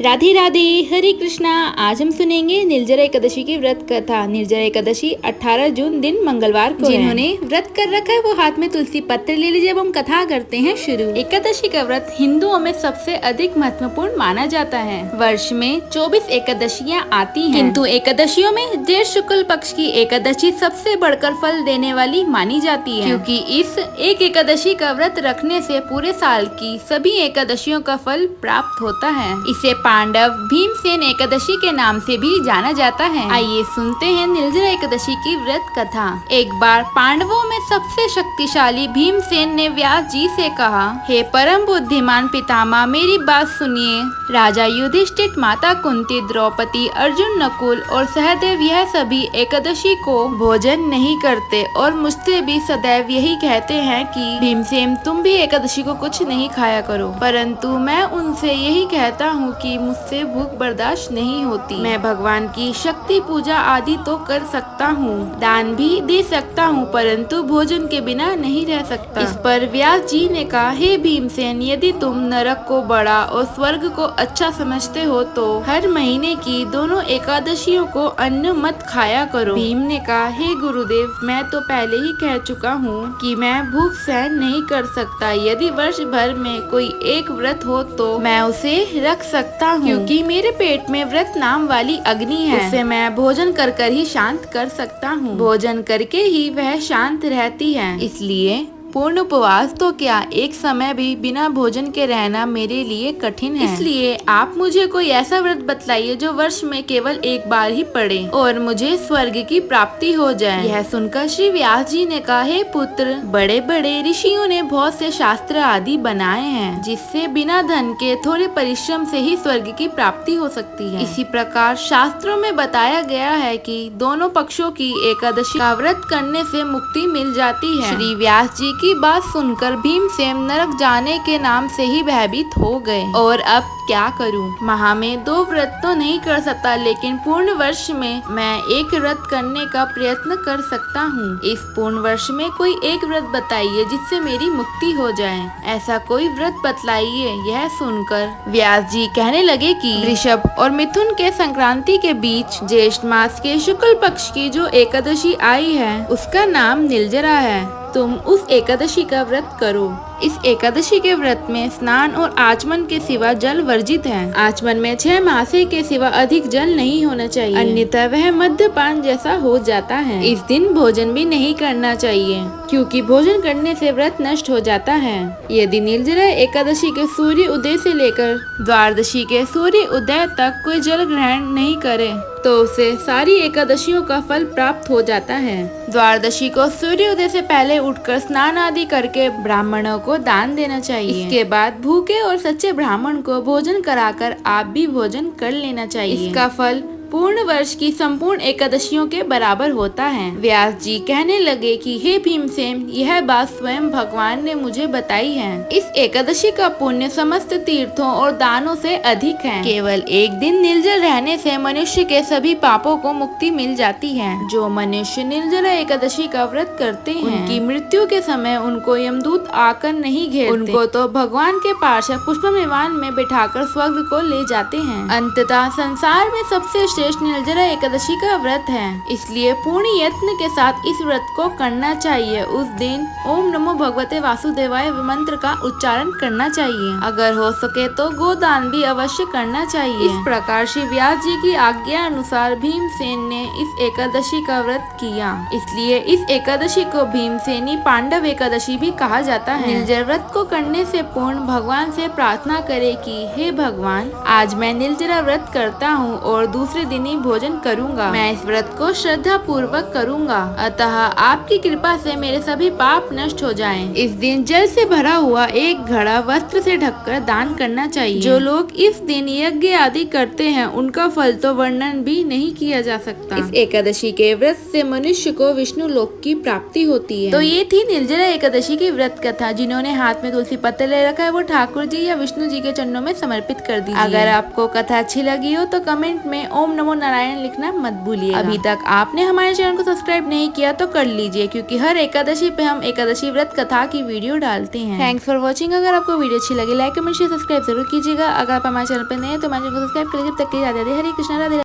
राधे राधे, हरे कृष्णा। आज हम सुनेंगे निर्जला एकादशी की व्रत कथा। निर्जला एकादशी 18 जून दिन मंगलवार को जिन्होंने व्रत कर रखा है वो हाथ में तुलसी पत्र ले लीजिए। अब हम कथा करते हैं शुरू। एकादशी का व्रत हिंदुओं में सबसे अधिक महत्वपूर्ण माना जाता है। वर्ष में 24 एकादशियाँ आती हैं, किंतु एकादशियों में ज्येष्ठ शुक्ल पक्ष की एकादशी सबसे बढ़कर फल देने वाली मानी जाती है, क्योंकि इस एक एकादशी का व्रत रखने से पूरे साल की सभी एकादशियों का फल प्राप्त होता है। इसे पांडव भीमसेन एकादशी के नाम से भी जाना जाता है। आइए सुनते हैं निर्जला एकादशी की व्रत कथा। एक बार पांडवों में सबसे शक्तिशाली भीमसेन ने व्यास जी से कहा, हे परम बुद्धिमान पितामह, मेरी बात सुनिए। राजा युधिष्ठिर, माता कुंती, द्रौपदी, अर्जुन, नकुल और सहदेव यह सभी एकादशी को भोजन नहीं करते और मुझसे भी सदैव यही कहते हैं कि भीमसेन तुम भी एकादशी को कुछ नहीं खाया करो, परंतु मैं उनसे यही कहता हूँ कि मुझसे भूख बर्दाश्त नहीं होती। मैं भगवान की शक्ति पूजा आदि तो कर सकता हूँ, दान भी दे सकता हूँ, परंतु भोजन के बिना नहीं रह सकता। इस पर व्यास जी ने कहा, हे भीमसेन, यदि तुम नरक को बड़ा और स्वर्ग को अच्छा समझते हो तो हर महीने की दोनों एकादशियों को अन्न मत खाया करो। भीम ने कहा, हे गुरुदेव, मैं तो पहले ही कह चुका हूँ कि मैं भूख सहन नहीं कर सकता। यदि वर्ष भर में कोई एक व्रत हो तो मैं उसे रख सकता हूँ, क्योंकि मेरे पेट में व्रत नाम वाली अग्नि है, उसे मैं भोजन कर कर ही शांत कर सकता हूँ। भोजन करके ही वह शांत रहती है, इसलिए पूर्ण उपवास तो क्या, एक समय भी बिना भोजन के रहना मेरे लिए कठिन है। इसलिए आप मुझे कोई ऐसा व्रत बतलाइए जो वर्ष में केवल एक बार ही पड़े और मुझे स्वर्ग की प्राप्ति हो जाए। यह सुनकर श्री व्यास जी ने कहा, हे पुत्र, बड़े बड़े ऋषियों ने बहुत से शास्त्र आदि बनाए हैं जिससे बिना धन के थोड़े परिश्रम से ही स्वर्ग की प्राप्ति हो सकती है। इसी प्रकार शास्त्रों में बताया गया है कि दोनों पक्षों की एकादशी का व्रत करने से मुक्ति मिल जाती है। श्री व्यास जी की बात सुनकर भीमसेन नरक जाने के नाम से ही भयभीत हो गए और अब क्या करूं? माह में 2 व्रत तो नहीं कर सकता, लेकिन पूर्ण वर्ष में मैं एक व्रत करने का प्रयत्न कर सकता हूं। इस पूर्ण वर्ष में कोई एक व्रत बताइए जिससे मेरी मुक्ति हो जाए। ऐसा कोई व्रत बतलाइए। यह सुनकर व्यास जी कहने लगे कि वृषभ और मिथुन के संक्रांति के बीच ज्येष्ठ मास के शुक्ल पक्ष की जो एकादशी आई है उसका नाम निर्जला है। तुम उस एकादशी का व्रत करो। इस एकादशी के व्रत में स्नान और आचमन के सिवा जल वर्जित है। आचमन में 6 मासे के सिवा अधिक जल नहीं होना चाहिए, अन्यथा वह मद्यपान जैसा हो जाता है। इस दिन भोजन भी नहीं करना चाहिए, क्योंकि भोजन करने से व्रत नष्ट हो जाता है। यदि निर्जला एकादशी के सूर्य उदय से लेकर द्वादशी के सूर्य उदय तक कोई जल ग्रहण नहीं करे तो उसे सारी एकादशियों का फल प्राप्त हो जाता है। द्वादशी को सूर्योदय से पहले उठकर स्नान आदि करके ब्राह्मणों को दान देना चाहिए। इसके बाद भूखे और सच्चे ब्राह्मण को भोजन कराकर आप भी भोजन कर लेना चाहिए। इसका फल पूर्ण वर्ष की संपूर्ण एकादशियों के बराबर होता है। व्यास जी कहने लगे कि हे भीमसेन, यह बात स्वयं भगवान ने मुझे बताई है। इस एकादशी का पुण्य समस्त तीर्थों और दानों से अधिक है। केवल एक दिन निर्जल रहने से मनुष्य के सभी पापों को मुक्ति मिल जाती है। जो मनुष्य निर्जला एकादशी का व्रत करते हैं उनकी मृत्यु के समय उनको यमदूत आकर नहीं घेरते, उनको तो भगवान के पार्षद पुष्प विमान में बिठाकर स्वर्ग को ले जाते हैं। अंततः संसार में सबसे श्रेष्ठ निर्जला एकादशी का व्रत है, इसलिए पूर्ण यत्न के साथ इस व्रत को करना चाहिए। उस दिन ओम नमो भगवते वासुदेवाय मंत्र का उच्चारण करना चाहिए। अगर हो सके तो गोदान भी अवश्य करना चाहिए। इस प्रकार श्री व्यास जी की आज्ञा अनुसार भीमसेन ने इस एकादशी का व्रत किया, इसलिए इस एकादशी को भीमसेनी पांडव एकादशी भी कहा जाता है। निर्जल व्रत को करने से पूर्ण भगवान से प्रार्थना करे कि हे भगवान, आज मैं निर्जला व्रत करता हूँ और दूसरे दिन ही भोजन करूंगा। मैं इस व्रत को श्रद्धा पूर्वक करूंगा, अतः आपकी कृपा से मेरे सभी पाप नष्ट हो जाएं। इस दिन जल से भरा हुआ एक घड़ा वस्त्र से ढककर दान करना चाहिए। जो लोग इस दिन यज्ञ आदि करते हैं उनका फल तो वर्णन भी नहीं किया जा सकता। इस एकादशी के व्रत से मनुष्य को विष्णु लोक की प्राप्ति होती है। तो ये थी निर्जला एकादशी की व्रत कथा। जिन्होंने हाथ में तुलसी पत्र ले रखा है वो ठाकुर जी या विष्णु जी के चरणों में समर्पित कर दीजिए। अगर आपको कथा अच्छी लगी हो तो कमेंट में ओम नमो नारायण लिखना मत भूलिए। अभी तक आपने हमारे चैनल को सब्सक्राइब नहीं किया तो कर लीजिए, क्योंकि हर एकादशी पे हम एकादशी व्रत कथा की वीडियो डालते हैं। Thanks for watching. अगर आपको वीडियो अच्छी लगी लाइक कमेंट शेयर सब्सक्राइब जरूर कीजिएगा। अगर आप हमारे चैनल पर नए हैं तो हमारे चैनल को सब्सक्राइब कर लीजिए। तब तक के लिए राधे राधे, हरे कृष्णा, राधे।